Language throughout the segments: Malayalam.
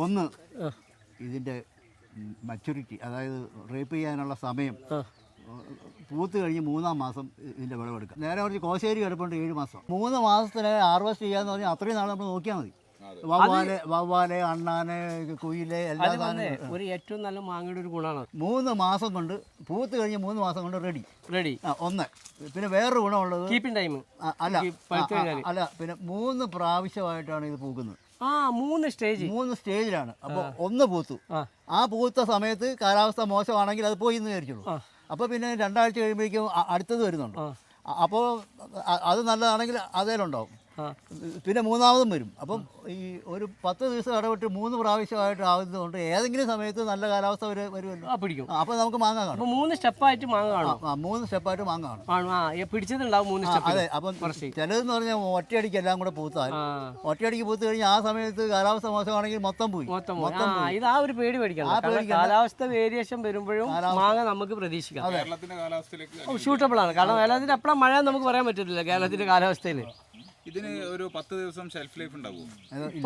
ഒന്ന് ഇതിൻ്റെ മച്യൂരിറ്റി, അതായത് റേപ്പ് ചെയ്യാനുള്ള സമയം. പൂത്ത് കഴിഞ്ഞ് 3-ാം മാസം ഇതിൻ്റെ വിളവെടുക്കാം. നേരെ കുറച്ച് കോശേരി കിടപ്പുണ്ട് 7 മാസം. 3 മാസത്തിന് ഹാർവെസ്റ്റ് ചെയ്യാന്ന് പറഞ്ഞാൽ അത്രയും നാൾ നമ്മൾ നോക്കിയാൽ മതി. വവ്വാല്, അണ്ണാന്, കുയില് എല്ലാം. ഇതിന് ഒരു 10 ദിവസം ഷെൽഫ് ലൈഫ് ഉണ്ടാവും.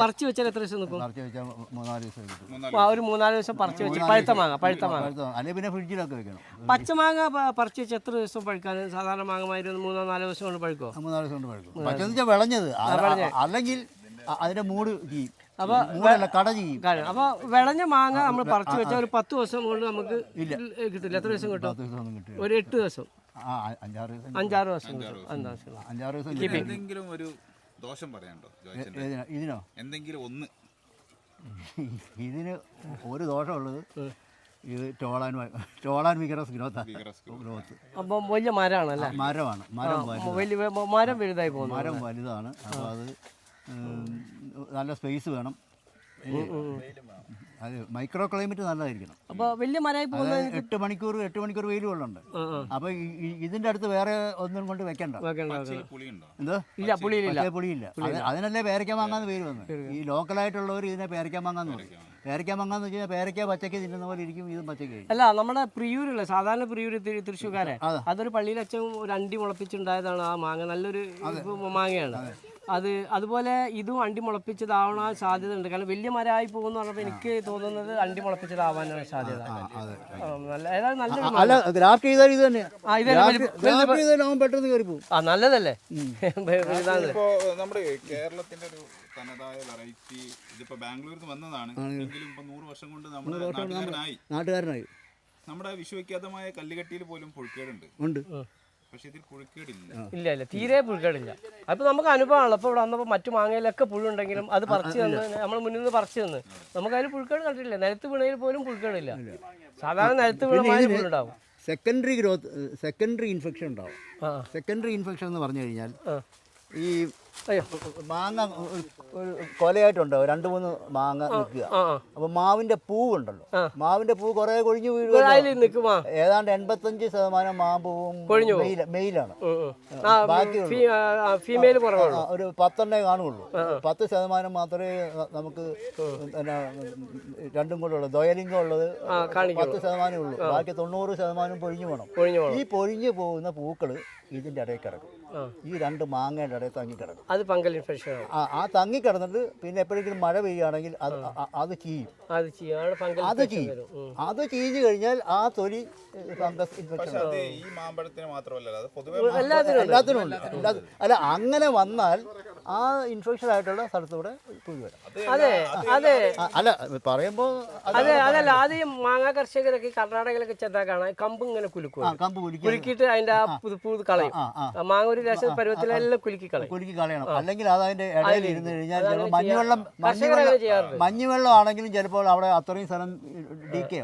പറിച്ചു വെച്ചാൽ എത്ര ദിവസം നിൽക്കും? 3-4 ദിവസം. ഒരു 3-4 ദിവസം പറിച്ചു വെച്ച് പഴുത്ത മാങ്ങ അല്ലെങ്കിൽ പിന്നെ ഫ്രിഡ്ജിലൊക്കെ വെക്കണം. പച്ചമാങ്ങ പറിച്ചു വെച്ച് എത്ര ദിവസം പഴുക്കാൻ? സാധാരണ മാങ്ങമായിരുന്നു 3-4 ദിവസം കൊണ്ട് പഴുക്കോ? 3-4 ദിവസം കൊണ്ട് പഴുക്കും. പച്ചെന്ന് വെച്ചാൽ വിളഞ്ഞത്, അല്ലെങ്കിൽ അതിന്റെ മൂട് ചെയ്യും. അപ്പൊ കട ചെയ്യും. അപ്പൊ വിളഞ്ഞ മാങ്ങ നമ്മൾ പറിച്ചു വെച്ചാൽ ഒരു 10 ദിവസം കൊണ്ട് നമുക്ക് കിട്ടില്ല. എത്ര ദിവസം കിട്ടും? ഒരു 8 ദിവസം, 5-6 ദിവസം. എന്തെങ്കിലും ഒരു ദോഷം പറയാനുണ്ടോ ഇതിനോ? എന്തെങ്കിലും ഒന്ന്? ഇതിന് ഒരു ദോഷമുള്ളത് ഇത് ടോളാൻ വിഗറസ് ഗ്രോത്ത്. അപ്പം വലിയ മരമാണല്ലേ? മരമാണ്. മരം വലുതായി പോകുന്നു. മരം വലുതാണ്. അപ്പോൾ അത് നല്ല സ്പേസ് വേണം. അത് മൈക്രോ ക്ലൈമറ്റ് നല്ലതായിരിക്കണം. അപ്പോൾ വലിയ മരമായി പോകുന്നത് 8 മണിക്കൂർ വെയിൽ കൊള്ളുണ്ട്. അപ്പോൾ ഇതിന്റെ അടുത്ത് വേറെ ഒന്നും കൊണ്ട് വെക്കണ്ട. എന്തോ? ഇല്ല, പുളിയില്ല. അതിനല്ലേ പേരയ്ക്ക മാങ്ങാന്ന് പേര് വന്നത്. ഈ ലോക്കലായിട്ടുള്ളവർ ഇതിനെ പേരയ്ക്ക മാങ്ങാന്ന് പറയും. പേരയ്ക്ക മാങ്ങാന്ന് വെച്ചാൽ പേരയ്ക്ക പച്ചയ്ക്ക് തിന്നുന്ന പോലെ ഇരിക്കും, ഇതും പച്ചയ്ക്ക്. അല്ല, നമ്മുടെ പ്രിയൂരുള്ള സാധാരണ പ്രിയൂര് തൃശ്ശൂർക്കാരെ അതൊരു പള്ളിയിൽ അച്ഛൻ ഒരു അണ്ടി മുളപ്പിച്ചുണ്ടായതാണ് ആ മാങ്ങ. നല്ലൊരു മാങ്ങയാണ് അത്. അതുപോലെ ഇതും അണ്ടി മുളപ്പിച്ചതാവാൻ സാധ്യത ഉണ്ട്. കാരണം വലിയ മരമായി പോകുന്ന പറഞ്ഞപ്പോൾ എനിക്ക് തോന്നുന്നത് അണ്ടി മുളപ്പിച്ചതാവാനാണ് സാധ്യത. നല്ലതല്ലേ? നമ്മുടെ കേരളത്തിന്റെ ഒരു തനതായ വെറൈറ്റി ഇതിപ്പോ ബാംഗ്ലൂരിൽ നിന്ന് വന്നതാണ്. എങ്കിലും ഇപ്പൊ 100 വർഷം കൊണ്ട് നമ്മുടെ നാട്ടുകാരനായി. നമ്മുടെ വിശ്വവിഖ്യാതമായ കല്ലുകെട്ടിയിൽ പോലും പുഴുക്കേടുണ്ട്. പക്ഷെ ഇതിൽ പുഴുക്കേടില്ല. ഇല്ല, തീരെ പുഴുക്കേടില്ല. അപ്പൊ നമുക്ക് അനുഭവമാണല്ലോ. അപ്പോൾ ഇവിടെ വന്നപ്പോൾ മറ്റു മാങ്ങയിലൊക്കെ പുഴുണ്ടെങ്കിലും അത് പറിച്ചു തന്ന് നമ്മൾ മുന്നിൽ നിന്ന് പറിച്ചു തന്ന് നമുക്ക് അതിൽ പുഴുക്കേട് കണ്ടിട്ടില്ല. നിലത്ത് വീണയിൽ പോലും പുഴുക്കേടില്ല. സാധാരണ നിലത്ത് വീണ പുഴുണ്ടാവും. സെക്കൻഡറി ഇൻഫെക്ഷൻ ഉണ്ടാവും. സെക്കൻഡറി ഇൻഫെക്ഷൻ എന്ന് പറഞ്ഞു കഴിഞ്ഞാൽ ഈ മാങ്ങ ഒരു കൊലയായിട്ടുണ്ടാവും. 2-3 മാങ്ങ നിൽക്കുക. അപ്പൊ മാവിന്റെ പൂവുണ്ടല്ലോ, മാവിന്റെ പൂ കുറെ കൊഴിഞ്ഞു വീഴുക. ഏതാണ്ട് 85% മാമ്പൂവും മെയിലാണ്. ബാക്കിയുള്ള ഒരു 10 കാണുള്ളൂ. 10% മാത്രമേ നമുക്ക് രണ്ടും കൂടെ ഉള്ളൂ. ദ്വയലിംഗം ഉള്ളത് 10% ഉള്ളൂ. ബാക്കി 90% പൊഴിഞ്ഞു പോകണം. ഈ പൊഴിഞ്ഞു പോകുന്ന പൂക്കള് ഇതിന്റെ ഇടയിൽ കിടക്കും. ഈ 2 മാങ്ങയുടെ ഇടയിൽ തങ്ങിക്കിടക്കും. അത് ഫംഗൽ ഇൻഫെക്ഷൻ. ആ തങ്ങിക്കിടന്നിട്ട് പിന്നെ എപ്പോഴെങ്കിലും മഴ പെയ്യുകയാണെങ്കിൽ അത് ചീയും. അത് ചീഞ്ഞു കഴിഞ്ഞാൽ ആ തൊലി ഫംഗസ് ഇൻഫെക്ഷൻ. എല്ലാത്തിനും ഉണ്ട്. അല്ല, അങ്ങനെ വന്നാൽ ആ ഇൻഫെക്ഷൻ ആയിട്ടുള്ള സ്ഥലത്തൂടെ പുഴു വരാം. അല്ല, പറയുമ്പോൾ അതല്ല. ആദ്യം മാങ്ങാ കർഷകരൊക്കെ കർണാടകയിലൊക്കെ ചെന്നാൽ കാണാൻ കമ്പ് ഇങ്ങനെ കുലുക്കിയിട്ട് അതിന്റെ ആ പുതു കളയും. മാങ്ങ ഒരു രസം പരുവത്തിലെല്ലാം കുലുക്കി കളയണം. അല്ലെങ്കിൽ അത് അതിന്റെ ഇടയിൽ ഇരുന്ന് കഴിഞ്ഞാൽ മഞ്ഞുവെള്ളം ആണെങ്കിലും ചിലപ്പോൾ അവിടെ അത്രയും സ്ഥലം ഡീക്കേ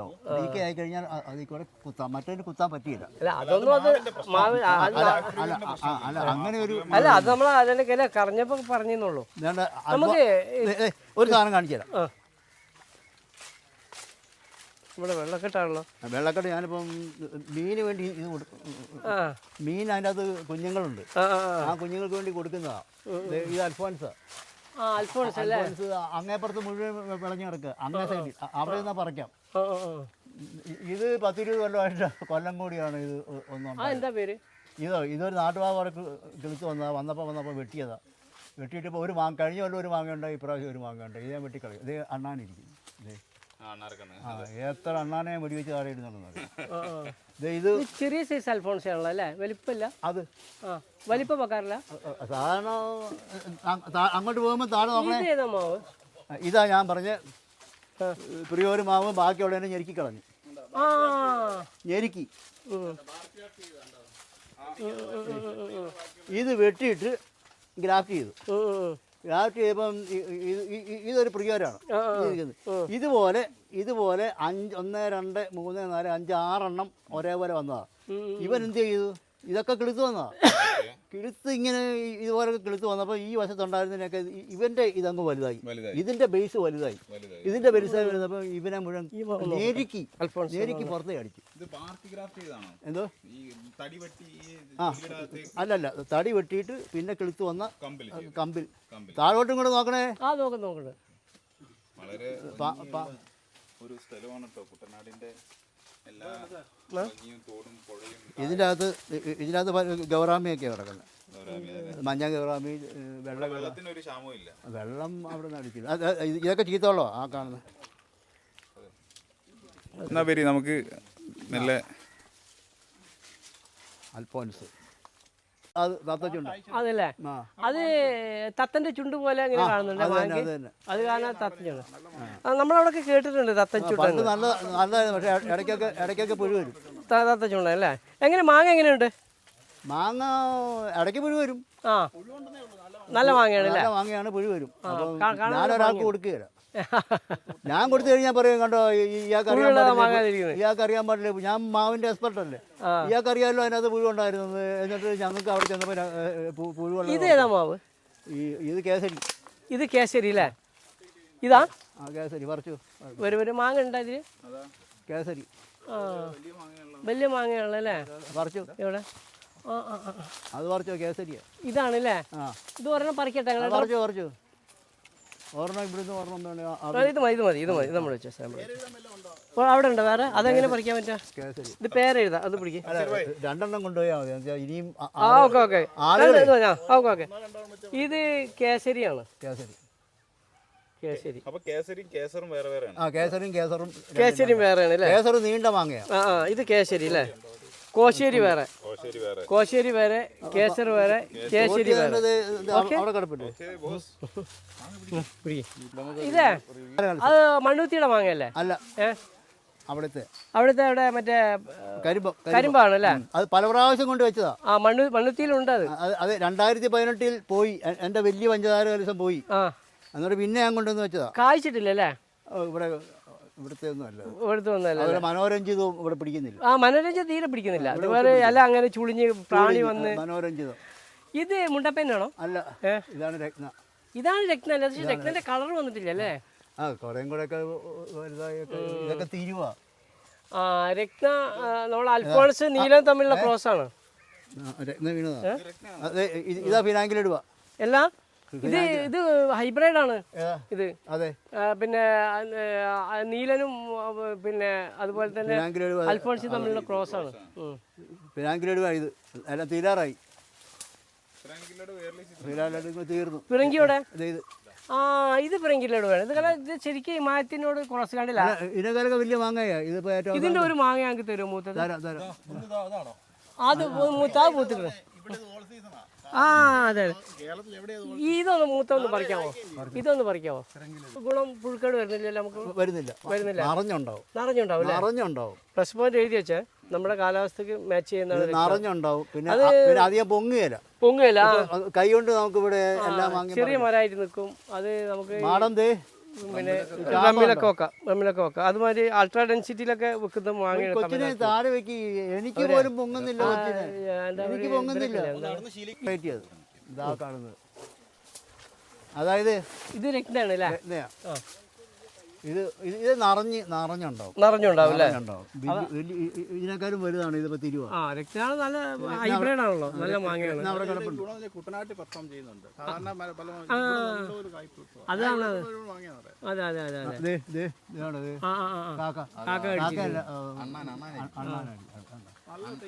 ആയി കഴിഞ്ഞാൽ അതിൽ കൂടെ കുത്താം. മറ്റൊരു കുത്താൻ പറ്റിയില്ല. അങ്ങനെ അത് നമ്മൾ അതിന്റെ കറഞ്ഞപ്പോ പറഞ്ഞെന്നുള്ളൂ. നമുക്ക് ഒരു സാധനം കാണിച്ചു തരാം. ഇവിടെ വെള്ളക്കെട്ടാണല്ലോ. വെള്ളക്കെട്ട് ഞാനിപ്പം മീന് വേണ്ടി ഇത് കൊടുക്കും. മീൻ അതിൻ്റെ അകത്ത് കുഞ്ഞുങ്ങളുണ്ട്. ആ കുഞ്ഞുങ്ങൾക്ക് വേണ്ടി കൊടുക്കുന്നതാ. ഇത് അൽഫോൻസ്. അങ്ങേപ്പുറത്ത് മുഴുവൻ വിളഞ്ഞു കിടക്കുക. അങ്ങേ സൈഡിൽ അവിടെ നിന്നാ പറിക്കാം. ഇത് 10-20 കൊല്ലമായിട്ട് കൊല്ലം കൂടിയാണ് ഇത് ഒന്നും. ഇതൊരു നാട്ടുപാവ കിളിച്ച് വന്നപ്പോൾ വെട്ടിയതാ. വെട്ടിയിട്ടിപ്പോൾ ഒരു മാങ്ങ കഴിഞ്ഞ കൊല്ലം ഒരു മാങ്ങ ഉണ്ടായി, ഇപ്രാവശ്യം ഒരു മാങ്ങ ഉണ്ടായി. ഇത് ഞാൻ വെട്ടിക്കളയും. ഇത് അണ്ണാനിരിക്കും. എത്ര അണ്ണാനെ വെടിവെച്ച് താഴെ ഇടുന്നുണ്ടെന്ന് ആ, ആ. ഇത് ഇത് ചെറിയ സൈസ് അൽഫോൺസ ആണല്ലോ അല്ലേ? വലിപ്പമില്ല. അത് ആ, വലിപ്പം വെക്കാറില്ല. സാധാരണ അങ്ങോട്ട് പോകുമ്പോൾ താഴെ നോക്കണേ. ഇത് ഏതാ മാവ്? ഇതാ ഞാൻ പറഞ്ഞ പ്രിയോര് മാവ് ബാക്കിയുള്ളതിനെ ഞെരുക്കി കളഞ്ഞു. ആ, ഞെരുക്കി ഉം. ഇത് വെട്ടിയിട്ട് ഗ്രാഫ്റ്റ് ചെയ്തു. ഉം, ഉം. ഗ്രാഫ്റ്റ് ചെയ്തപ്പം ഇതൊരു പ്രിയോരാണ്. ഇതുപോലെ 5 1 2 3 4 5 6 ഒരേപോലെ വന്നതാ. ഇവൻ എന്ത് ചെയ്തു? ഇതൊക്കെ കിളുത്ത് വന്നതാ. കിളുത്ത് ഇങ്ങനെ ഇതുപോലെ കിളുത്ത് വന്നപ്പോൾ ഈ വശത്തുണ്ടായിരുന്നതിനൊക്കെ ഇവന്റെ ഇതങ്ങ് വലുതായി. ഇതിന്റെ ബേസ് വലുതായി. ഇതിന്റെ ബേസ് വരുന്നപ്പോൾ ഇവനെ മുഴുവൻ നേരിക്ക് പുറത്തേ അടിച്ചു. എന്തോ? അല്ലല്ല, തടി വെട്ടിയിട്ട് പിന്നെ കിളുത്ത് വന്ന കമ്പിൽ താഴോട്ടും കൂടെ നോക്കണേ. നോക്കണേ. വളരെ ഒരു സ്ഥലമാണ് കേട്ടോ കുട്ടനാടിന്റെ എല്ലാ തോടും പുഴയും. ഇതിനകത്ത് ഗൗറാമിയൊക്കെ കിടക്കുന്നത്. മഞ്ഞ ഗൗറാമി, വെള്ളത്തിനൊരു ക്ഷാമവും ഇല്ല. വെള്ളം അവിടെ നിന്ന് അടിക്കില്ല. ഇതൊക്കെ ചീത്തോളോ ആ കാണുന്നത്. എന്നാ പേര് നമുക്ക് നല്ല അൽഫോൻസ്. അതല്ലേ? അത് തത്തന്റെ ചുണ്ട് പോലെ ഇങ്ങനെ കാണുന്നുണ്ട്. അത് കാണാൻ തത്തൻ ചുണ്ട്. നമ്മളവിടെ കേട്ടിട്ടുണ്ട് തത്തൻ ചുണ്ട്. നല്ലതായിരുന്നു, പക്ഷേ ഇടയ്ക്കൊക്കെ പുഴു വരും. തത്തൻ ചുണ്ട് അല്ലേ? എങ്ങനെ മാങ്ങ എങ്ങനെയുണ്ട്? മാങ്ങ ഇടയ്ക്ക് പുഴു വരും. ആ, നല്ല മാങ്ങയാണ്. നല്ല മാങ്ങയാണ്, പുഴു വരും. ഞാനൊരാൾക്ക് കൊടുക്കുകയില്ല. ഞാൻ കൊടുത്തു കഴിഞ്ഞാൽ പറയും, കണ്ടോ ഇയാൾക്ക് അറിയാൻ പാടില്ല, ഞാൻ മാവിന്റെ എക്സ്പെർട്ട് അല്ലേ, ഇയാൾക്ക് അറിയാമല്ലോ അതിനകത്ത് പുഴു ഉണ്ടായിരുന്നത്. എന്നിട്ട് ഞങ്ങൾക്ക് അവിടെ ചെന്നപ്പോൾ പുഴുവുള്ള. ഇത് ഏതാ മാവ്? ഇത് കേസരി. ഇത് കേസരി അല്ലേ? ഇതാ കേസരി. പറിച്ചു ഒരു മാങ്ങ ഉണ്ട് അതില്. കേസരി. ആ, വലിയ മാങ്ങയാണല്ലേ? പറിച്ചു എവിടെ? അത് പറിച്ചോ, കേസരിയാ. ഇതാണല്ലേ? ഇത് ഒരെണ്ണം പറിക്കട്ടെ. പറിച്ചു ഒരെണ്ണം ഇവിടുന്ന് ഒരെണ്ണം ഇത് മതി നമ്മൾ വെച്ചാൽ അവിടെ ഉണ്ട് വേറെ. അതെങ്ങനെ പറിക്കാൻ പറ്റാ? ഇത് പേരെഴുതാം, അത് പിടിക്കും. 2 കൊണ്ടുപോയാൽ മതി. ഇനിയും ഓക്കെ. ഇത് കേസരിയാണ്. കേസരിയും വേറെയാണ് അല്ലേ? കേസർ നീണ്ട മാങ്ങയാ. ഇത് കേസരി അല്ലേ? കോശ്ശേരി വേറെ, കേസർ വേറെ, കേസരി വേറെ. അവിടെ കിടപ്പില്ലേ? ഇതേ അത് മണ്ണൂത്തിയുടെ മാങ്ങയല്ലേ? അല്ല, അവിടുത്തെ അവിടെ മറ്റേ കരിമ്പാണ് അല്ലേ? അത് പല പ്രാവശ്യം കൊണ്ട് വെച്ചതാ. ആ, മണ്ണുത്തിയിലുണ്ട് അത്. അത് 2018 പോയി. എൻ്റെ വലിയ പഞ്ചസാര കലസം പോയി. എന്നിട്ട് പിന്നെ ഞാൻ കൊണ്ടുവന്ന് വെച്ചതാ. കായ്ച്ചിട്ടില്ലല്ലേ? ഇവിടുത്തെ ഒന്നുമല്ല. മനോരഞ്ജിതവും ഇവിടെ പിടിക്കുന്നില്ല. മനോരഞ്ജിതം തീരെ പിടിക്കുന്നില്ല. അതുപോലെ അല്ല, അങ്ങനെ ചുളിഞ്ഞ് പ്രാണി വന്ന്. മനോരഞ്ജിതം. ഇത് മുണ്ടപ്പനാണോ? അല്ല, ഇതാണ് രത്ന. ഇതാണ് രത്ന അല്ല, പക്ഷേ രത്നന്റെ കളർ വന്നിട്ടില്ല അല്ലേ? കുറേം കൂടെ ഒക്കെ വലുതായൊക്കെ ഇതൊക്കെ തീരുവാ. രത്ന നമ്മൾ അൽഫോൺസ് നീലം തമ്മിലുള്ള ക്രോസ് ആണ്. രത്ന വീണതാ. ഇതാ ഫിനാങ്കിലിടുക എല്ലാം. ഇത് ഹൈബ്രിഡ് ആണ് ഇത്. അതെ. പിന്നെ നീലനും പിന്നെ അതുപോലെ തന്നെ അൽഫോൺസും തമ്മിലുള്ള ക്രോസ് ആണ്. ഫിനാങ്കിലിടുക. ഇത് എല്ലാം തീരാറായി. തീർന്നു. പിറങ്കിയോടെ ഇത് പിറങ്കിലോട് വേണം. ഇത് കാരണം ഇത് ശരിക്കും ഈ മായത്തിനോട് ക്രോസ് കണ്ടില്ല. ഇതിനൊക്കെ വലിയ മാങ്ങയാ. ഇതിന്റെ ഒരു മാങ്ങ ഞങ്ങൾക്ക് തരുമോ? മൂത്തത് അത് പൂത്തിട്ടുണ്ട്. അതെ. ഇതൊന്ന് മൂത്തൊന്ന് പറിക്കാമോ? ഗുണം പുഴുക്കേട് വരുന്നില്ല നമുക്ക്? വരുന്നില്ല. നിറഞ്ഞുണ്ടാവും. പ്ലസ് പോയിന്റ് എഴുതി വെച്ചാൽ നമ്മുടെ കാലാവസ്ഥക്ക് മാച്ച് ചെയ്യുന്നതാണ്. നിറഞ്ഞുണ്ടാവും. പിന്നെ അധികം പൊങ്ങുകയില്ല. കൈ കൊണ്ട് നമുക്ക് ഇവിടെ എല്ലാം ചെറിയ മരമായിട്ട് നിൽക്കും. അത് നമുക്ക് പിന്നെ റമ്മിലൊക്കെ വെക്കാം. അതുമാതിരി അൾട്രാ ഡെൻസിറ്റിയിലൊക്കെ വെക്കുന്ന മാങ്ങ താഴെ വെക്കി. എനിക്ക് പോലും പൊങ്ങുന്നില്ല. ഇതാ കാണുന്നത്. അതായത് ഇത് രക്തമാണ് അല്ലേ? ഇത് നിറഞ്ഞുണ്ടാവും. ഇതിനേക്കാളും വലുതാണ്. ഇതിപ്പോ തിരുവ. രക്തമാണ്. നല്ല ഹൈബ്രിഡ് ആണല്ലോ, നല്ല മാങ്ങയാണ്. കുട്ടനാട്ടിൽ പെർഫോം ചെയ്യുന്നുണ്ട്. അതാണ്.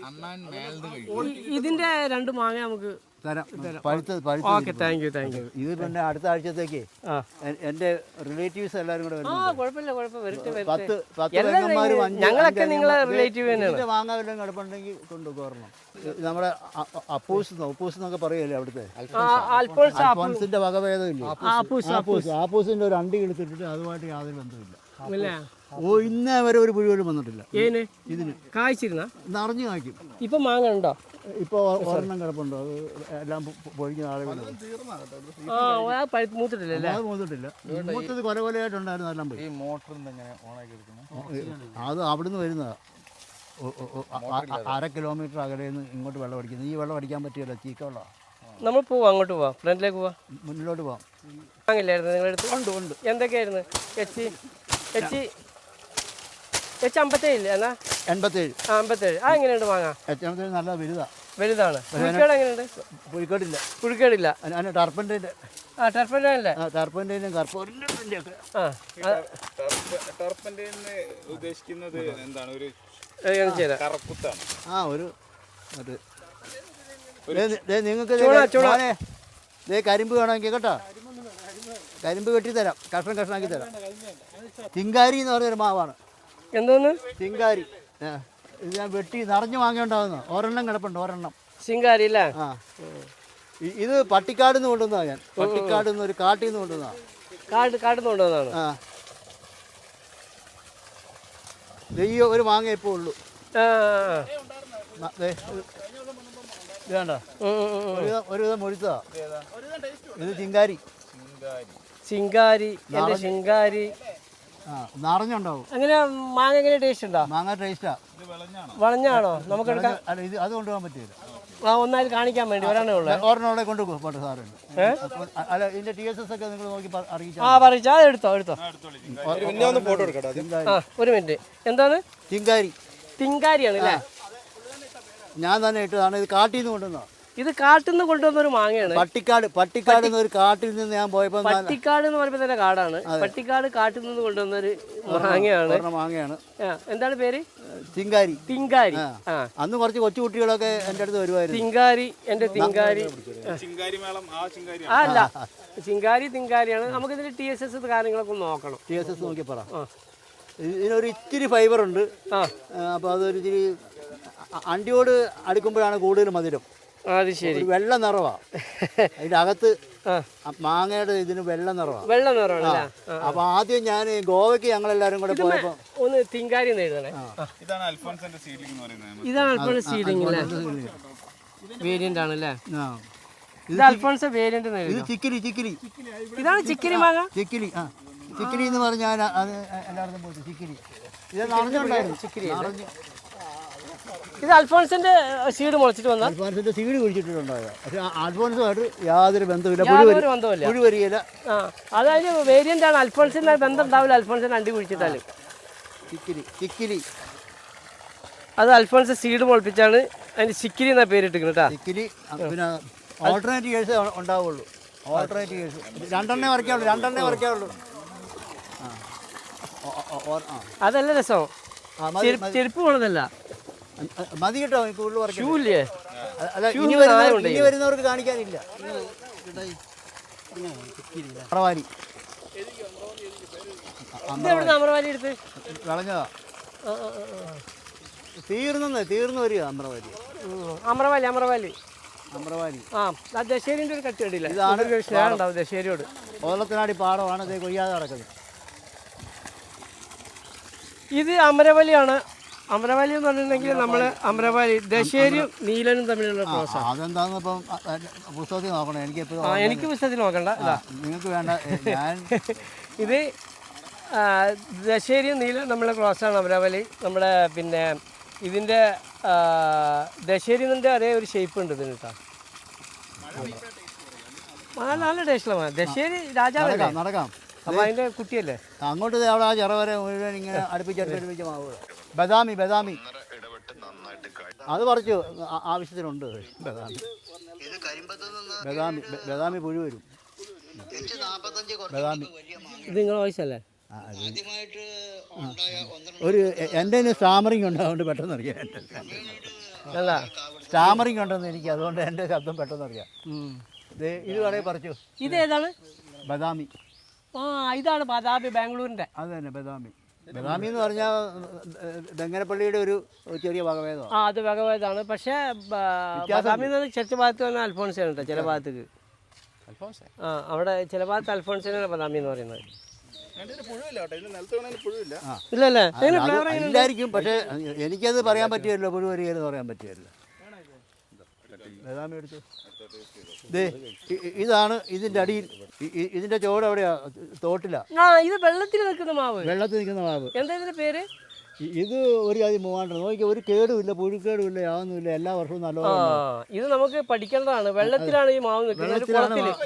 അണ്ണാൻ മേൽത് കഴിക്കും. ഇതിന്റെ 2 മാങ്ങ നമുക്ക് തരാം. പഴുത്തത് ഓക്കെ, താങ്ക് യു. ഇത് പിന്നെ അടുത്ത ആഴ്ചത്തേക്ക് എൻ്റെ റിലേറ്റീവ്സ് എല്ലാവരും കൂടെ കുഴപ്പമില്ല, വരട്ടെ. 10 പെങ്ങന്മാരും 5 ഞങ്ങളൊക്കെ നിങ്ങളെ റിലേറ്റീവ് തന്നെയാണ്. മാങ്ങ വല്ലതും കിടപ്പുണ്ടെങ്കിൽ കൊണ്ടുപോകണം. നമ്മുടെ അപ്പൂസ് എന്നൊക്കെ പറയുമല്ലേ അവിടുത്തെ അൽഫോൻസിന്റെ വകഭേദം ഇല്ലേ? ആപ്പൂസിന്റെ ഒരു അണ്ടി എടുത്തിട്ട് അതുമായിട്ട് യാതൊരു ബന്ധമില്ല. ഇന്നേ വരെ ഒരു പുഴുവലും വന്നിട്ടില്ല. ഇതിന് കായ്ച്ചിരുന്ന നിറഞ്ഞു കായ്ക്കും. ഇപ്പൊ മാങ്ങ ഉണ്ടോ? ഇപ്പോൾ ഒരെണ്ണം കിടപ്പുണ്ടോ? അത് എല്ലാം പൊഴിക്കുന്ന ആളുകൾ മൂത്തിട്ടില്ല. അത് മൂത്തിട്ടില്ല. മൂത്തത് കൊലകൊലയായിട്ടുണ്ടായിരുന്നു. എല്ലാം പോയി. അത് അവിടുന്ന് വരുന്നതാ. 1/2 കിലോമീറ്റർ അകലെ നിന്ന് ഇങ്ങോട്ട് വെള്ളം അടിക്കുന്നത്. ഈ വെള്ളം അടിക്കാൻ പറ്റിയല്ലോ, ചീക്ക വെള്ളം. നമ്മൾ പോവാം, അങ്ങോട്ട് പോവാം, ഫ്രണ്ടിലേക്ക് പോവാം, മുന്നിലോട്ട് പോവാം. വാങ്ങില്ലായിരുന്നു നിങ്ങളടുത്ത്? ഉണ്ട്. എന്തൊക്കെയായിരുന്നു? H 57 എന്നാ 87. 57. ആ എങ്ങനെയുണ്ട് മാങ്ങ? H57 നല്ല വലുതാണ്. പുഴുക്കേട് എങ്ങനെയുണ്ട്? പുഴുക്കേടില്ല. ടർപ്പൻ്റെയും കർപ്പൂരിൻ്റെ ഒക്കെ. ടർപ്പൻ്റെന്ന് ഉദ്ദേശിക്കുന്നത് എന്താണ്? ഒരു കറക്കുത്താണ്. നിങ്ങൾക്ക് കരിമ്പ് വേണമെങ്കിൽ കേട്ടോ, കരിമ്പ് വെട്ടിത്തരാം, കഷ്ണാക്കി തരാം. ചിങ്കാരി എന്ന് പറഞ്ഞൊരു മാവാണ്. എന്തോന്ന്? ചിങ്കാരി. ഇത് ഞാൻ വെട്ടി നിറഞ്ഞു വാങ്ങിയുണ്ടാവുന്ന ഒരെണ്ണം കിടപ്പുണ്ട്. ചിങ്കാരി അല്ലേ? ഇത് പട്ടിക്കാട് നിന്ന് കൊണ്ടുവന്നാ. ഞാൻ പട്ടിക്കാട് നിന്ന് ഒരു കാട്ടിൽ നിന്ന് കൊണ്ടുവന്നാ. കാട്ടിൽ നിന്ന് കൊണ്ടുവന്നാണ്. നെയ്യോ ഒരു മാങ്ങ ഇപ്പോൾ ഉള്ളൂ. വേണ്ട, ഒരുവിധം മുഴുത്തതാ. ഇത് ചിങ്കാരി. നിറഞ്ഞുണ്ടാവും. അങ്ങനെ മാങ്ങ എങ്ങനെ ടേസ്റ്റ് ഉണ്ടോ? മാങ്ങ ടേസ്റ്റാ. വളഞ്ഞാണോ? നമുക്ക് എടുക്കാം. അല്ല, ഇത് അത് കൊണ്ടുപോകാൻ പറ്റില്ല. ഒന്നായി കാണിക്കാൻ വേണ്ടി ഒരെണ്ണോടെ കൊണ്ടുപോകും സാറുണ്ട്. അല്ല, ഇതിന്റെ TSS ഒക്കെ നിങ്ങൾ നോക്കി അറിയിച്ചാൽ. പറിച്ചാ എടുത്തോ. ഒരു മിനിറ്റ്. എന്താണ്? തിങ്കാരിയാണ് അല്ലേ? ഞാൻ തന്നെ ഇട്ടതാണ്. ഇത് കാട്ടിൽ നിന്ന് കൊണ്ടുവന്നോ? ഇത് കാട്ടിൽ നിന്ന് കൊണ്ടുവന്ന ഒരു മാങ്ങയാണ്. പട്ടിക്കാട് ഒരു കാട്ടിൽ നിന്ന് ഞാൻ പോയപ്പോ. പട്ടിക്കാട് എന്ന് പറയുമ്പോൾ തന്നെ കാടാണ്. പട്ടിക്കാട് കാട്ടിൽ നിന്ന് കൊണ്ടുവന്ന ഒരു മാങ്ങയാണ്. എന്താണ് പേര്? തിങ്കാരി. അന്ന് കുറച്ച് കൊച്ചുകുട്ടികളൊക്കെ എൻ്റെ അടുത്ത് വരുമായിരുന്നു. തിങ്കാരി. അല്ല, തിങ്കാരിയാണ്. നമുക്ക് ഇതിന്റെ TSS കാര്യങ്ങളൊക്കെ നോക്കണം. TSS നോക്കി പറ. ഇതിനൊരു ഇത്തിരി ഫൈബർ ഉണ്ട്. അപ്പോൾ അതൊരു ഇത്തിരി അണ്ടിയോട് അടുക്കുമ്പോഴാണ് കൂടുതൽ മധുരം. അത് ശരി. വെള്ള നിറവാ അതിന്റെ അകത്ത്. മാങ്ങയുടെ ഇതിന് വെള്ള നിറവാണ്. അപ്പൊ ആദ്യം ഞാൻ ഗോവയ്ക്ക് ഞങ്ങളെല്ലാരും കൂടെ പോയപ്പോ ഒന്ന് തിങ്കാരി എഴുതണേ. ഇതാണ് അൽഫോൻസിന്റെ സീഡ്ലിംഗ് എന്ന് പറയുന്നത്. ഇതാണ് അൽഫോൻസ് സീഡ്ലിംഗ് വേരിയന്റ് ആണല്ലേ? ഇത് അൽഫോൻസ് വേരിയന്റ്. ഇത് ചിക്കിരി. ഇതാണ് ചിക്കിരി മാങ്ങ. ചിക്കിരി എന്ന് പറഞ്ഞാൽ അത് എല്ലായിടത്തും പോയിട്ട് ചിക്കിരി. ഇത് നിറഞ്ഞുണ്ടായിരുന്നു. ചിക്കിരി. ഇത് അൽഫോൻസിന്റെ സീഡ് മുളച്ചിട്ട് വന്ന. അൽഫോൻസിന്റെ സീഡ് കുഴിച്ചിട്ടുണ്ടാവുക. പക്ഷെ അൽഫോൻസുമായിട്ട് യാതൊരു ബന്ധമില്ല. പുഴു വരികയില്ല. അതായത് വേരിയന്റ് ആണ്. അൽഫോൻസിന്റെ ബന്ധം ഉണ്ടാവില്ല. അൽഫോൻസിന്റെ അണ്ടി കുഴിച്ചിട്ടാലും. ചിക്കിരി. അത് അൽഫോൻസ് സീഡ് മുളപ്പിച്ചാണ് അതിന് ചിക്കിരി എന്നാ പേരിട്ടിരിക്കുന്നത് കേട്ടോ. ചിക്കിരി. പിന്നെ ഓൾട്ടർനേറ്റ് ഇയേഴ്സ് ഉണ്ടാവുള്ളൂ. രണ്ടെണ്ണേ വരയ്ക്കാവുള്ളൂ. അതല്ല രസം. ചെരുപ്പ് പോണതല്ല. മതി കേട്ടോ. കൂടുതൽ വരയ്ക്കും. ഇനി വരുന്നവർക്ക് കാണിക്കാനില്ല. അമരവാലി. എടുത്ത് കളഞ്ഞതാ. തീർന്നു വരിക. അമരവാലി. ദശേരിന്റെ ഒരു കട്ടി കണ്ടില്ല. ദശേരിയോട് ഓലത്തിനാടി പാടമാണ്. ഇത് കൊയ്യാതെ നടക്കുന്നത്. ഇത് അമരവലിയാണ്. അമരവാലി എന്ന് പറഞ്ഞിട്ടുണ്ടെങ്കിൽ നമ്മള് അമരവാലി ദശേരിയും നീലനും തമ്മിലുള്ള ക്രോസ്. അതെന്താന്ന് ഇപ്പം പുസ്തകത്തിൽ നോക്കണം. എനിക്ക് പുസ്തകത്തിൽ നോക്കണ്ട. നിങ്ങൾക്ക് വേണ്ട. ഇത് ദശേരിയും നീലനും തമ്മിലുള്ള ക്രോസാണ് അമരവാലി. നമ്മുടെ പിന്നെ ഇതിന്റെ ദശേരിന്റെ അതേ ഒരു ഷേപ്പ് ഉണ്ട് ഇതിന് കേട്ടോ. നല്ല ടേസ്റ്റുള്ള ദശേരി രാജാവല്ലേ? നടക്കാം. അപ്പൊ അതിന്റെ കുട്ടിയല്ലേ? അങ്ങോട്ട് അവിടെ ആ ചെറ വരെ മുഴുവൻ ഇങ്ങനെ അടുപ്പിച്ച് മാവ്. ബദാമി അത് പറിച്ചു. ആവശ്യത്തിനുണ്ട് ബദാമി പുഴു വരും. ബദാമി ഇത് നിങ്ങളുടെ വയസ്സല്ലേ? ഒരു എൻ്റെ സ്റ്റാമറിങ് ഉണ്ടാവുകൊണ്ട് പെട്ടെന്ന് അറിയാം. അല്ല സ്റ്റാമറിങ് ഉണ്ടെന്ന് എനിക്ക്, അതുകൊണ്ട് എൻ്റെ ശബ്ദം പെട്ടെന്ന് അറിയാം. ഇത് വേണമെങ്കിൽ പറിച്ചു. ഇത് ഏതാണ്? ബദാമി. ആ ഇതാണ് ബദാമി, ബാംഗ്ലൂരിൻ്റെ. അത് തന്നെ ബദാമി. ബദാമി എന്ന് പറഞ്ഞാൽ ബംഗനപ്പള്ളിയുടെ ഒരു ചെറിയ വകഭേദമാണ്. ആ അത് വകഭേദമാണ്. പക്ഷേ ബദാമി എന്ന് പറഞ്ഞാൽ ചില ഭാഗത്ത് പറഞ്ഞാൽ അൽഫോൺസാണ് കേട്ടോ. ചില ഭാഗത്തേക്ക് ആ അവിടെ ചില ഭാഗത്ത് അൽഫോൺസിനാണ് ബദാമി എന്ന് പറയുന്നത്. ഇല്ലല്ലേ ഇല്ലായിരിക്കും, പക്ഷേ എനിക്കത് പറയാൻ പറ്റുമല്ലോ, പുഴു വരികയെന്ന് പറയാൻ പറ്റുമല്ലോ. ബദാമി എടുത്തു. ഇതാണ് ഇതിൻ്റെ അടിയിൽ, ഇതിൻ്റെ ചോട് എവിടെയാ? തോട്ടില. ആ ഇത് വെള്ളത്തിൽ നിൽക്കുന്ന മാവ്. വെള്ളത്തിൽ നിൽക്കുന്ന മാവ്. എന്താ ഇതിന്റെ പേര്? ഇത് ഒരു ജാതി മൂവാണ്ടൻ. നോക്കിയാൽ ഒരു കേടുമില്ല, പുഴുക്കേടുമില്ല, യാതൊന്നുമില്ല, എല്ലാ വർഷവും നല്ലതാണ്. ഇത് നമുക്ക് പഠിക്കേണ്ടതാണ്. വെള്ളത്തിലാണ് ഈ മാവ് നിൽക്കുന്നത്.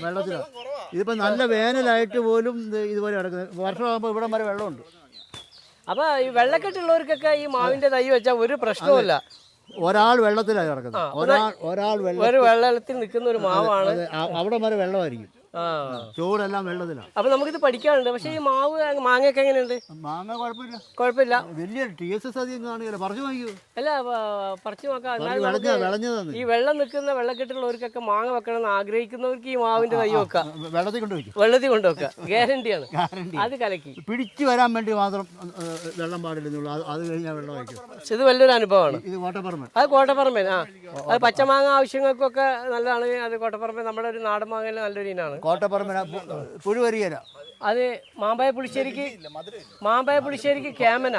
വെള്ളത്തിലാണ്. ഇതിപ്പോൾ നല്ല വേനലായിട്ട് പോലും ഇതുപോലെ കിടക്കുന്നത്. വർഷമാകുമ്പോൾ ഇവിടം വരെ വെള്ളമുണ്ട്. അപ്പോൾ ഈ വെള്ളക്കെട്ടുള്ളവർക്കൊക്കെ ഈ മാവിന്റെ തൈ വെച്ചാൽ ഒരു പ്രശ്നവുമില്ല. ഒരാൾ വെള്ളത്തിലാണ് കിടക്കുന്നത്. ഒരാൾ വെള്ളത്തിൽ നിൽക്കുന്ന ഒരു മാവാണ്. അവിടെ വരെ വെള്ളമായിരിക്കും, ചോടെല്ലാം വെള്ളത്തിലാണ്. അപ്പൊ നമുക്കിത് പഠിക്കാനുണ്ട്. പക്ഷേ ഈ മാവ് മാങ്ങയൊക്കെ എങ്ങനെയുണ്ട്? മാങ്ങ കുഴപ്പമില്ല. വലിയ TSS അധികം കാണില്ല. പറിച്ചു നോക്കിയോ? അല്ല പറിച്ചു നോക്കാം. വിളഞ്ഞതാണ്. ഈ വെള്ളം നിൽക്കുന്ന വെള്ളക്കെട്ടുള്ളവർക്കൊക്കെ മാങ്ങ വെക്കണം എന്ന് ആഗ്രഹിക്കുന്നവർക്ക് ഈ മാവിന്റെ തൈ വെക്കാം. വെള്ളത്തിൽ കൊണ്ടുവയ്ക്കും. വെള്ളത്തിൽ കൊണ്ടുവെക്കാം. ഗ്യാരണ്ടിയാണ്. അത് കലക്കി പിടിച്ചു വരാൻ വേണ്ടി മാത്രം വെള്ളം പാടില്ലെന്നുള്ളൂ. അത് കഴിഞ്ഞാൽ വെള്ളം വയ്ക്കും. ഇത് വലിയൊരു അനുഭവമാണ്. ഇത് കോട്ടപ്പറമ്പൻ. അത് കോട്ടപ്പറമ്പൻ. ആ അത് പച്ചമാങ്ങ ആവശ്യങ്ങൾക്കൊക്കെ നല്ലതാണ്. അത് കോട്ടപ്പറമ്പൻ നമ്മുടെ ഒരു നാടൻ മാങ്ങയിൽ നല്ലൊരു ഇനാണ്. കോട്ടപ്പറമ്പന പുഴുവരിയല. അത് മാമ്പായ പുളിശ്ശേരിക്ക് ക്യാമന.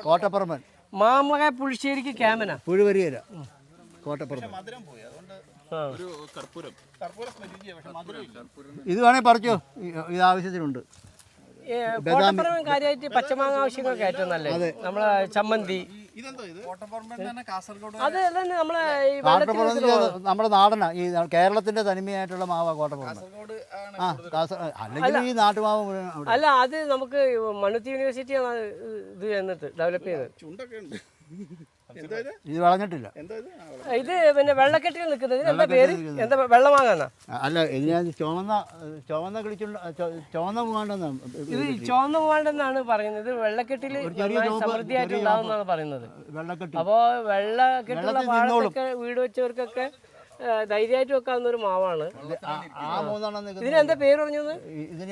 കോട്ടപ്പറമ്പൻ. മാമ്പഴ പുളിശ്ശേരിക്ക് ക്യാമന. പുഴുവരിയല കോട്ടപ്പറമ്പൻ. ഇത് വേണേ പറിച്ചോ, ഇത് ആവശ്യത്തിനുണ്ട്. കോട്ടപ്പറമ്പൻ കാര്യമായിട്ട് പച്ചമാങ്ങ ആവശ്യങ്ങൾക്ക് ഏറ്റവും നല്ലത്. നമ്മളെ ചമ്മന്തി അത് തന്നെ നമ്മളെ നമ്മുടെ നാടനാ. ഈ കേരളത്തിന്റെ തനിമയായിട്ടുള്ള മാവാ കോട്ടപ്പറമ്പൻ. അല്ലെങ്കിൽ ഈ നാട്ടുമാവ്. അല്ല അത് നമുക്ക് മണ്ണുത്തി യൂണിവേഴ്സിറ്റിയാണ് ഇത് എന്നിട്ട് ഡെവലപ്പ് ചെയ്തത്. ഇത് വളഞ്ഞിട്ടില്ല. ഇത് പിന്നെ വെള്ളക്കെട്ടിൽ നിൽക്കുന്നത് എന്താ പേര്? എന്താ വെള്ളമാങ്ങാന്നാ? അല്ല ഇത് ഞാൻ ചുവന്ന ചുവന്ന മൂവാണ്ടെന്നാണ്. ഇത് ചുവന്ന മൂവാണ്ടെന്നാണ് പറയുന്നത്. വെള്ളക്കെട്ടിൽ സമൃദ്ധിയായിട്ട് ഉണ്ടാവുന്നതാണ് പറയുന്നത്. അപ്പോൾ വെള്ളക്കെട്ടുള്ള ഭാഗത്തൊക്കെ വീട് വെച്ചവർക്കൊക്കെ ധൈര്യമായിട്ട് വെക്കാവുന്ന ഒരു മാവാണ്. ഇതിനെന്താ പേര് പറഞ്ഞത്? ഇത്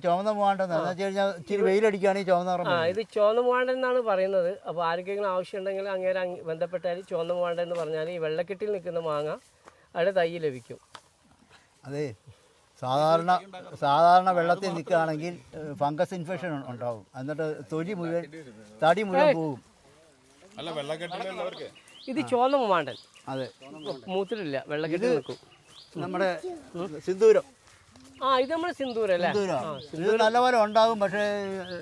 ചുവന്ന മൂവാണ്ടെന്ന് വെച്ച് കഴിഞ്ഞാൽ ഇച്ചിരി വെയിലടിക്കുകയാണെങ്കിൽ ചുവന്ന. ഇത് ചുവന്ന മൂവാണ്ടൻ എന്നാണ് പറയുന്നത്. അപ്പോൾ ആർക്കെങ്കിലും ആവശ്യമുണ്ടെങ്കിൽ അങ്ങനെ ബന്ധപ്പെട്ടാൽ ചുവന്ന മൂവാണ്ടൻ എന്ന് പറഞ്ഞാൽ ഈ വെള്ളക്കെട്ടിൽ നിൽക്കുന്ന മാങ്ങ അവിടെ തൈ ലഭിക്കും. അതെ, സാധാരണ വെള്ളത്തിൽ നിൽക്കുകയാണെങ്കിൽ ഫംഗസ് ഇൻഫെക്ഷൻ ഉണ്ടാവും. എന്നിട്ട് തടി മുഴുവൻ പോകും. ഇത് ചുവന്ന മൂവാണ്ടൻ. അതെ, മൂത്തിട്ടില്ല, വെള്ളക്കെട്ടിൽ നിൽക്കും. നമ്മുടെ സിന്ദൂരം. ഇത് നമ്മുടെ സിന്ദൂരല്ലേ? ഇത് നല്ലപോലെ ഉണ്ടാകും. പക്ഷേ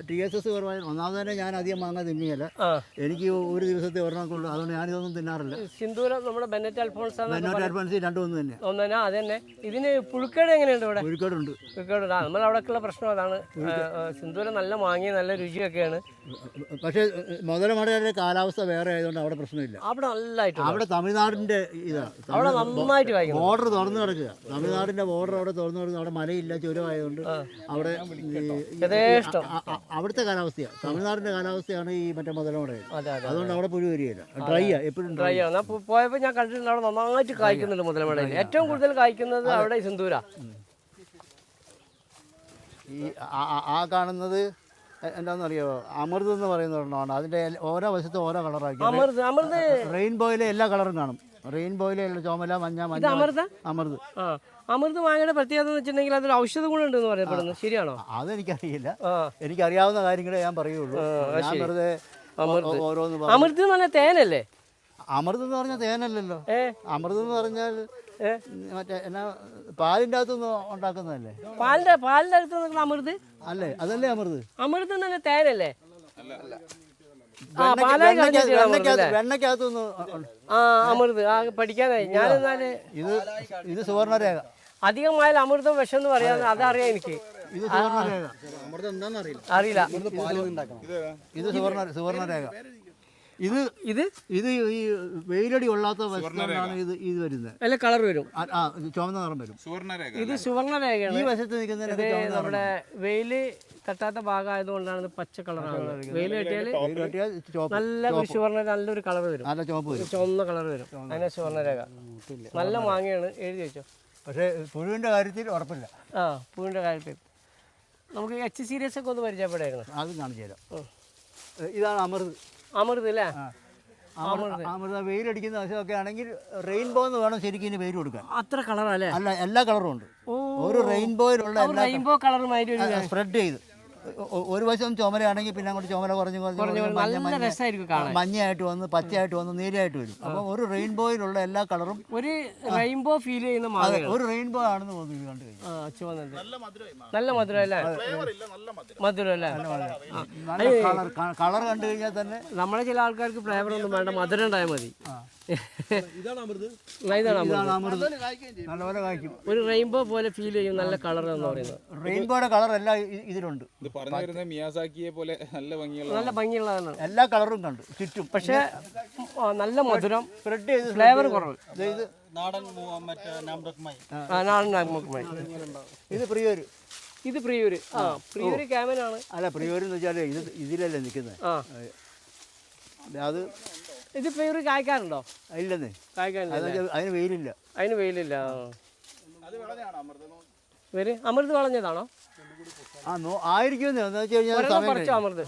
TSS കുറവായി. ഒന്നാമത് തന്നെ ഞാൻ അധികം മാങ്ങ തിന്നിയല്ല. എനിക്ക് ഒരു ദിവസത്തെ ഒരെണ്ണക്കുള്ളൂ. അതുകൊണ്ട് ഞാനിതൊന്നും തിന്നാറില്ല. സിന്ദൂരം നമ്മുടെ ബെന്നറ്റ് അൽഫോൺസ് രണ്ടും ഒന്ന് തന്നെ. ഒന്നെ അത് തന്നെ. ഇതിന് പുഴുക്കേട് എങ്ങനെയുണ്ട് ഇവിടെ? പുഴുക്കേടുണ്ട്. നമ്മൾ അവിടെയൊക്കെയുള്ള പ്രശ്നം അതാണ്. സിന്ദൂരം നല്ല മാങ്ങി നല്ല രുചിയൊക്കെയാണ്. പക്ഷേ മുതലമടയുടെ കാലാവസ്ഥ വേറെ ആയതുകൊണ്ട് അവിടെ പ്രശ്നമില്ല. അവിടെ നല്ലതായിട്ട് അവിടെ തമിഴ്നാടിന്റെ ഇതാണ്. അവിടെ നന്നായിട്ട് വായിക്കും. ബോർഡർ തുറന്നു കിടക്കുക. തമിഴ്നാടിന്റെ ബോർഡർ അവിടെ തുറന്നു കിടക്കുക. അവിടെ മലയില്ല, ചുരമായതുകൊണ്ട് അവിടെ അവിടുത്തെ കാലാവസ്ഥയാണ്. തമിഴ്നാടിന്റെ കാലാവസ്ഥയാണ് ഈ മറ്റേ മുതലമട. അതുകൊണ്ട് അവിടെ പുഴു വരികയില്ല. ഡ്രൈയാ, എപ്പോഴും ഡ്രൈ ആണ്. പോയപ്പോൾ ഞാൻ കണ്ടിട്ടുണ്ട് അവിടെ നന്നായിട്ട് കായ്ക്കുന്നുണ്ട് മുതലമടയിൽ. ഏറ്റവും കൂടുതൽ കായ്ക്കുന്നത് അവിടെ സിന്ദൂര. ഈ കാണുന്നത് എന്താണെന്നറിയോ? അമൃത് എന്ന് പറയുന്ന ഒരെണ്ണമാണ്. അതിൻ്റെ ഓരോ വശത്തും ഓരോ കളറാക്കി. റെയിൻബോയിലെ എല്ലാ കളറും കാണും. റെയിൻബോയിലെ ചുമല, മഞ്ഞ. അമൃത്. അമൃത് മാങ്ങയുടെ പ്രത്യേകത എന്ന് വെച്ചിട്ടുണ്ടെങ്കിൽ അതൊരു ഔഷധ ഗുണം ഉണ്ടെന്ന് പറയപ്പെടുന്നത് ശരിയാണോ? അതെനിക്കറിയില്ല. എനിക്കറിയാവുന്ന കാര്യങ്ങളെ ഞാൻ പറയുള്ളൂ. ഞാൻ വെറുതെ ഓരോന്ന്. അമൃത് എന്ന് പറഞ്ഞാൽ തേനല്ലേ? അമൃത് എന്ന് പറഞ്ഞാൽ തേനല്ലല്ലോ. അമൃത് എന്ന് പറഞ്ഞാൽ മറ്റേ എന്നാ പാലിൻ്റെ അകത്തുനിന്ന് ഉണ്ടാക്കുന്നതല്ലേ? പാലിന്റെ അകത്ത് നിൽക്കുന്ന അമൃത് അല്ലേ? അതല്ലേ അമൃത്? അമൃത് തന്നെ തേനല്ലേ? വെണ്ണക്കകത്തുനിന്ന് അമൃത് പഠിക്കാനായി. ഞാനെന്നാല് ഇത് സുവർണരേഖ. അധികമായാലും അമൃതം വിഷം എന്ന് പറയാൻ അതറിയാം എനിക്ക്. ഇത് സുവർണരേഖ. അറിയില്ല. ഇത് സുവർണരേഖ. ഇത് ഇത് ഇത് ഈ വെയിലടി കൊള്ളാത്ത വശത്താണ് ഇത് വരുന്നത്. അല്ല കളർ വരും, ചുവന്ന നിറം വരും. സുവർണരേഖ ഇത് സുവർണരേഖയാണ്. ഈ വശത്ത് നിൽക്കുന്നതിനൊക്കെ നമ്മുടെ വെയില് തട്ടാത്ത ഭാഗമായതുകൊണ്ടാണ് ഇത് പച്ച കളറാണ്. വെയിൽ കിട്ടിയാൽ നല്ല ഒരു സുവർണ നല്ലൊരു കളർ വരും, നല്ല ചുവപ്പ് വരും, ചുവന്ന കളർ വരും. അതിനെ സുവർണരേഖ. നല്ല മാങ്ങയാണ്, എഴുതി വെച്ചോ. പക്ഷേ പുഴുവിൻ്റെ കാര്യത്തിൽ ഉറപ്പില്ല. പൂവിൻ്റെ കാര്യത്തിൽ നമുക്ക് എച്ച് സീരീസ് ഒക്കെ ഒന്ന് പരിചയപ്പെടായിരുന്നു. അത് കാണിച്ചു തരാം. ഇതാണ് അമൃത്. അമൃത് അല്ലേ? അമൃത വെയിലടിക്കുന്ന വശമൊക്കെ ആണെങ്കിൽ റെയിൻബോ എന്ന് വേണം ശരിക്കും ഇതിന് പേര് കൊടുക്കാൻ. അത്ര കളറല്ലേ? അല്ല, എല്ലാ കളറും ഉണ്ട്. ഒരു റെയിൻബോയിലുള്ള റെയിൻബോ കളറുമായിട്ട് സ്പ്രെഡ് ചെയ്ത് ഒരു വശം ചുമലയാണെങ്കിൽ പിന്നെ അങ്ങോട്ട് ചുമല കുറഞ്ഞ് നല്ല രസമായിരിക്കും കാണാൻ. മഞ്ഞയായിട്ട് വന്ന് പച്ചയായിട്ട് വന്ന് നീലയായിട്ട് വരും. അപ്പോൾ ഒരു റെയിൻബോയിലുള്ള എല്ലാ കളറും ഒരു റെയിൻബോ ഫീൽ ചെയ്യുന്ന മാങ്ങ. ഒരു റെയിൻബോ ആണെന്ന് തോന്നുന്നു ഇത് കണ്ടു കഴിഞ്ഞാൽ. ചുവന്നത് നല്ല മധുരം അല്ലേ? മധുരം അല്ലേ? കളർ കണ്ടു കഴിഞ്ഞാൽ തന്നെ നമ്മളെ ചില ആൾക്കാർക്ക് ഫ്ലേവർ ഒന്നും വേണ്ട, മധുരം ഉണ്ടായാൽ മതി. ഇതാണ് അമൃത്. നല്ലപോലെ കായ്ക്കും. ഒരു റെയിൻബോ പോലെ ഫീൽ ചെയ്യും, നല്ല കളർ എന്ന് പറയുന്നത്. റെയിൻബോയുടെ കളർ എല്ലാം ഇതിലുണ്ട്. പറഞ്ഞു വരുന്നത് മിയാസാക്കിയെ പോലെ നല്ല ഭംഗിയുള്ളതാണ്. എല്ലാ കളറും കണ്ടു ചുറ്റും. പക്ഷേ നല്ല മധുരം, സ്പ്രെഡ് ചെയ്ത് ഫ്ലേവർ കുറവ്. ഇത് നാടൻ നാമക്കുമായി. ഇത് പ്രിയൂര്. ഇത് പ്രിയൂര്. പ്രിയൂര് ക്യാമനാണ്. അല്ല, പ്രിയൂര് എന്ന് വെച്ചാൽ ഇത് ഇതിലല്ലേ നിൽക്കുന്നത്. അത് ഇത് പ്രിയൂര് കായ്ക്കാറുണ്ടോ? ഇല്ലെന്നേ, കായ്ക്കാനില്ല. അതിന് വെയിലില്ല. അതിന് വെയിലില്ല. അമൃത് വളഞ്ഞതാണോ? ആയിരിക്കും. എന്ന് വെച്ച് കഴിഞ്ഞാൽ അമൃത്